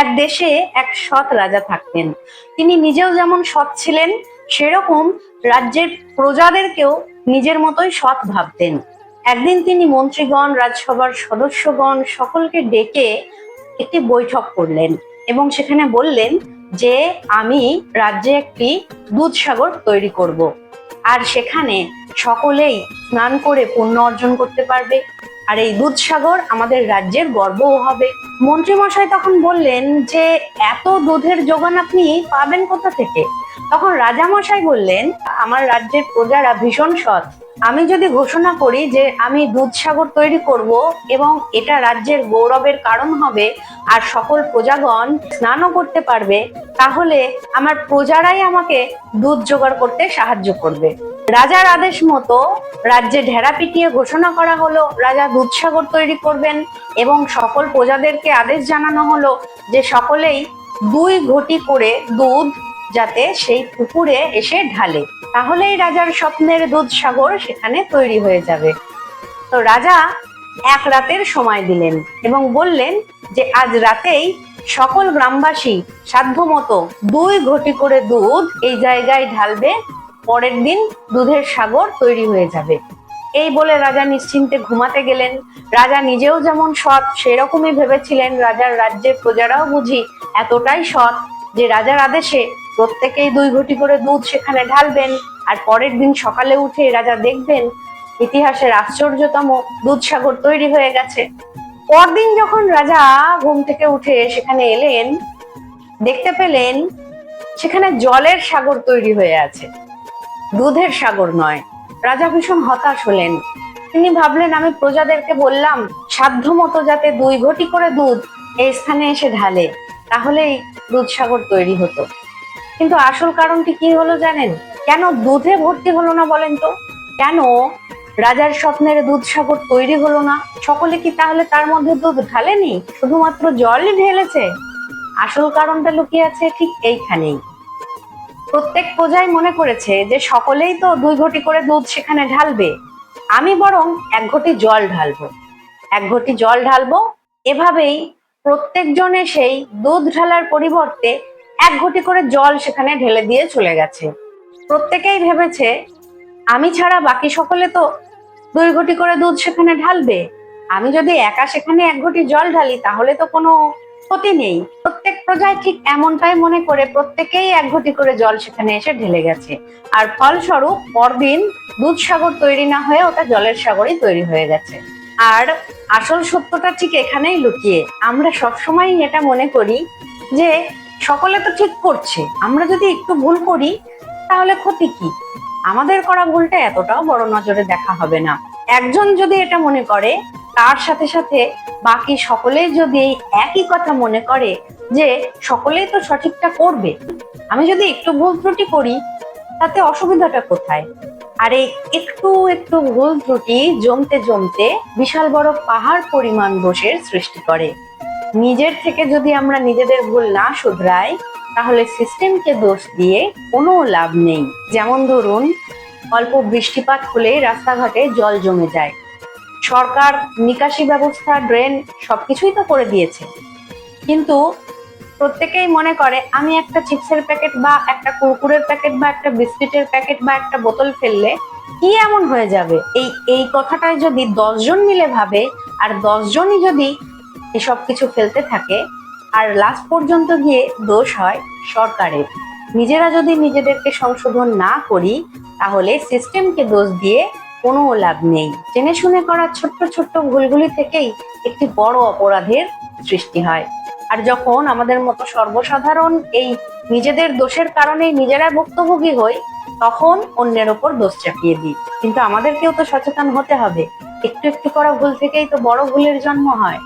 এক দেশে এক সৎ রাজা থাকতেন। তিনি নিজেও যেমন সৎ ছিলেন, সেরকম রাজ্যের প্রজাদেরকেও নিজের মতোই সৎ ভাবতেন। একদিন তিনি মন্ত্রীগণ, রাজসভার সদস্যগণ সকলকে ডেকে একটি বৈঠক করলেন এবং সেখানে বললেন যে আমি রাজ্যে একটি দুধসাগর তৈরি করব, আর সেখানে সকলেই স্নান করে পুণ্য অর্জন করতে পারবে, আর এই দুধসাগর আমাদের রাজ্যের গর্বও হবে। মন্ত্রীমশাই তখন বললেন যে এত দুধের যোগান আপনি পাবেন কোথা থেকে? তখন রাজামশাই বললেন, আমার রাজ্যের প্রজারা ভীষণ সৎ। আমি যদি ঘোষণা করি যে আমি দুধসাগর তৈরি করব এবং এটা রাজ্যের গৌরবের কারণ হবে আর সকল প্রজাগণ স্নানও করতে পারবে, তাহলে আমার প্রজারাই আমাকে দুধ জোগাড় করতে সাহায্য করবে। রাজার আদেশ মতো রাজ্যে ঢেরা পিটিয়ে ঘোষণা করা হলো রাজা দুধসাগর তৈরি করবেন এবং সকল প্রজাদেরকে আদেশ জানানো হলো যে সকলেই 2 ঘটি করে দুধ যাতে সেই পুকুরে এসে ঢালে, তাহলেই রাজার স্বপ্নের দুধসাগর সেখানে তৈরি হয়ে যাবে। তো রাজা এক রাতের সময় দিলেন এবং বললেন যে আজ রাতেই সকল গ্রামবাসী সাধ্যমতো 2 ঘটি করে দুধ এই জায়গায় ঢালবে, পরের দিন দুধের সাগর তৈরি হয়ে যাবে। এই বলে রাজা নিশ্চিন্তে ঘুমাতে গেলেন। রাজা নিজেও যেমন সৎ সেরকমই ভেবেছিলেন রাজার রাজ্যের প্রজারাও বুঝি এতটাই সৎ যে রাজার আদেশে প্রত্যেকেই 2 ঘটি করে দুধ সেখানে ঢালবেন, আর পরের দিন সকালে উঠে রাজা দেখবেন ইতিহাসের আশ্চর্যতম দুধসাগর তৈরি হয়ে গেছে। পরদিন যখন রাজা ঘুম থেকে উঠে সেখানে এলেন, দেখতে পেলেন সেখানে জলের সাগর তৈরি হয়ে আছে, দুধের সাগর নয়। রাজা ভীষণ হতাশ হলেন। তিনি ভাবলেন আমি প্রজাদেরকে বললাম সাধ্যমতো যাতে 2 ঘটি করে দুধ এই স্থানে এসে ঢালে, তাহলেই দুধসাগর তৈরি হতো। কিন্তু আসল কারণটি কি হলো জানেন? কেন দুধে ভর্তি হলো না বলেন তো? কেন রাজার স্বপ্নের দুধসাগর তৈরি হলো না? সকলে কি তাহলে তার মধ্যে দুধ ঢালেনি, শুধুমাত্র জলই ঢেলেছে? আসল কারণটা লুকিয়ে আছে ঠিক এইখানেই। প্রত্যেক প্রজাই মনে করেছে যে সকলেই তো 2 ঘটি করে দুধ সেখানে ঢালবে, আমি বরং 1 ঘটি জল ঢালবো, 1 ঘটি জল ঢালবো। এভাবেই প্রত্যেকজনে সেই দুধ ঢালার পরিবর্তে 1 ঘটি করে জল সেখানে ঢেলে দিয়ে চলে গেছে। প্রত্যেকেই ভেবেছে আমি ছাড়া বাকি সকলে তো 2 ঘটি করে দুধ সেখানে ঢালবে, আমি যদি একা সেখানে 1 ঘটি জল ঢালি তাহলে তো কোনো ক্ষতি নেই। প্রত্যেক প্রজায় ঠিক এমনটাই মনে করে প্রত্যেকেই 1 ঘটি করে জল সেখানে এসে ঢেলে গেছে, আর ফলস্বরূপ পরদিন দুধসাগর তৈরি না হয়ে ওটা জলের সাগরই তৈরি হয়ে গেছে। আর আসল সত্যটা ঠিক এখানেই লুকিয়ে। আমরা সবসময় এটা মনে করি যে সকলে তো ঠিক করছে, আমরা যদি একটু ভুল করি তাহলে ক্ষতি কি? আমাদের করা ভুলটা এতটাও বড় নজরে দেখা হবে না। একজন যদি এটা মনে করে, তার সাথে সাথে বাকি সকলেই যদি একই কথা মনে করে যে সকলেই তো সঠিকটা করবে, আমি যদি একটু ভুল ত্রুটি করি তাতে অসুবিধাটা কোথায়? আর এই একটু একটু ভুল ত্রুটি জমতে জমতে বিশাল বড় পাহাড় পরিমাণ দোষের সৃষ্টি করে। নিজের থেকে যদি আমরা নিজেদের ভুল না শুধরাই তাহলে সিস্টেমকে দোষ দিয়ে কোনো লাভ নেই। যেমন ধরুন, অল্প বৃষ্টিপাত হলেই রাস্তাঘাটে জল জমে যায়। সরকার নিকাশি ব্যবস্থা, ড্রেন সবকিছুই তো করে দিয়েছে, কিন্তু প্রত্যেকেই মনে করে আমি একটা চিপসের প্যাকেট বা একটা কুরকুরের প্যাকেট বা একটা বিস্কিটের প্যাকেট বা একটা বোতল ফেললে কি এমন হয়ে যাবে। এই কথাটাই যদি 10 জন মিলে ভাবে আর 10 জনই যদি এসব কিছু ফেলতে থাকে, আর লাস্ট পর্যন্ত গিয়ে দোষ হয় সরকারের। নিজেরা যদি নিজেদেরকে সংশোধন না করি তাহলে সিস্টেমকে দোষ দিয়ে কোনো লাভ নেই। জেনে শুনে করা ছোট্ট ছোট্ট ভুলগুলি থেকেই একটি বড় অপরাধের সৃষ্টি হয়। আর যখন আমাদের মতো সর্বসাধারণ এই নিজেদের দোষের কারণে নিজেরা ভুক্তভোগী হই, তখন অন্যের ওপর দোষ চাপিয়ে দিই। কিন্তু আমাদেরকেও তো সচেতন হতে হবে, একটু একটু করা ভুল থেকেই তো বড় ভুলের জন্ম হয়।